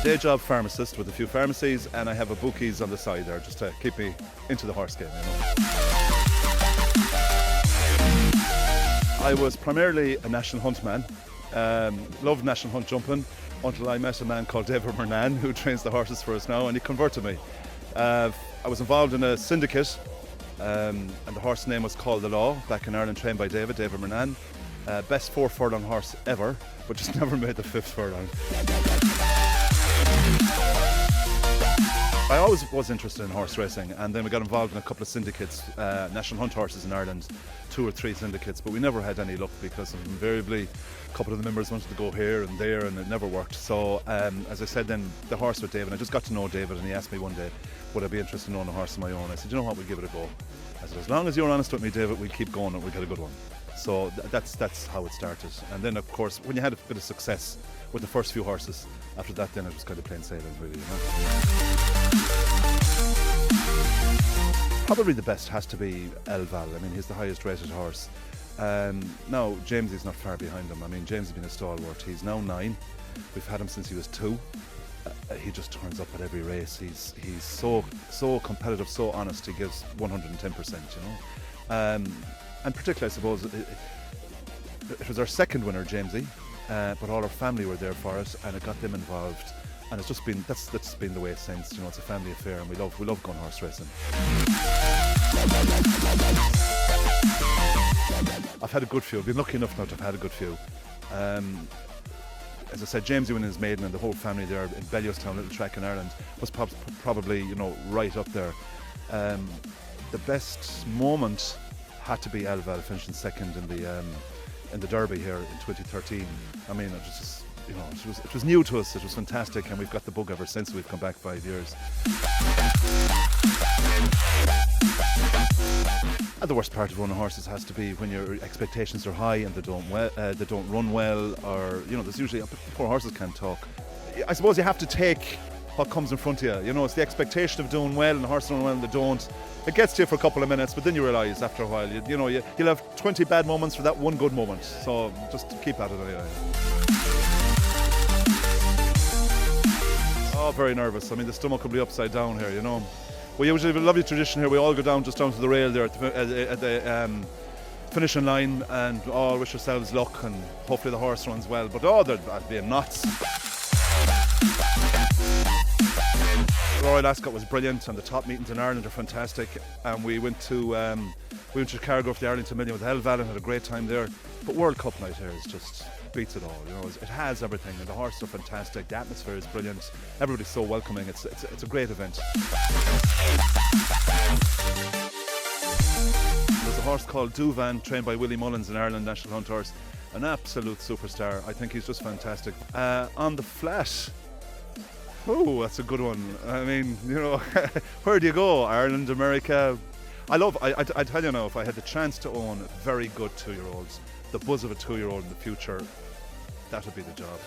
Day job pharmacist with a few pharmacies, and I have a bookies on the side there just to keep me into the horse game, you know. I was primarily a national hunt man, loved national hunt jumping until I met a man called David Murnan who trains the horses for us now, and he converted me. I was involved in a syndicate, and the horse name was called The Law, back in Ireland, trained by David Murnan. Best 4 furlong horse ever, but just never made the 5th furlong. I always was interested in horse racing, and then we got involved in a couple of syndicates, national hunt horses in Ireland, 2 or 3 syndicates, but we never had any luck because invariably a couple of the members wanted to go here and there and it never worked. So as I said then, the horse with David, I just got to know David, and he asked me one day, would I be interested in owning a horse of my own? I said, you know what, we'll give it a go. I said, as long as you're honest with me, David, we'll keep going and we'll get a good one. So that's how it started. And then of course, when you had a bit of success with the first few horses, after that then it was kind of plain sailing really, you know. Probably the best has to be Elleval. I mean, he's the highest rated horse. Now, Jamesie's not far behind him. I mean, James has been a stalwart. He's now 9. We've had him since he was 2. He just turns up at every race. He's so competitive, so honest. He gives 110%, you know. And particularly, I suppose, it was our second winner, Jamesie, but all our family were there for it, and it got them involved. And it's just been that's been the way since. You know, it's a family affair, and we love going horse racing. I've had a good few. I've been lucky enough now to have had a good few. As I said, Jamesie winning his maiden, and the whole family there in Bellewstown, little track in Ireland, was probably, you know, right up there. The best moment had to be Elleval finishing second in the Derby here in 2013. I mean, it was just, you know, it was new to us. It was fantastic, and we've got the bug ever since. We've come back 5 years. And the worst part of owning horses has to be when your expectations are high and they don't run well, or, you know, there's usually, poor horses can't talk. I suppose you have to take what comes in front of you. You know, it's the expectation of doing well, and the horse doing well and they don't. It gets to you for a couple of minutes, but then you realise after a while, you'll have 20 bad moments for that one good moment. So just keep at it anyway. Oh, very nervous. I mean, the stomach will be upside down here, you know. We usually have a lovely tradition here. We all go down to the rail there at the finishing line, and all wish ourselves luck, and hopefully the horse runs well. But they're being nuts. Royal Ascot was brilliant, and the top meetings in Ireland are fantastic. And we went to Chicago for the Arlington Million with Elleval and had a great time there. But World Cup night here is just beats it all. You know, it has everything, and the horses are fantastic. The atmosphere is brilliant. Everybody's so welcoming. It's a great event. There's a horse called Duvan, trained by Willie Mullins in Ireland, national hunt horse. An absolute superstar. I think he's just fantastic. On the flat. Oh, that's a good one. I mean, you know, where do you go? Ireland, America. I tell you now, if I had the chance to own very good 2-year-olds, the buzz of a 2-year-old in the future, that would be the job.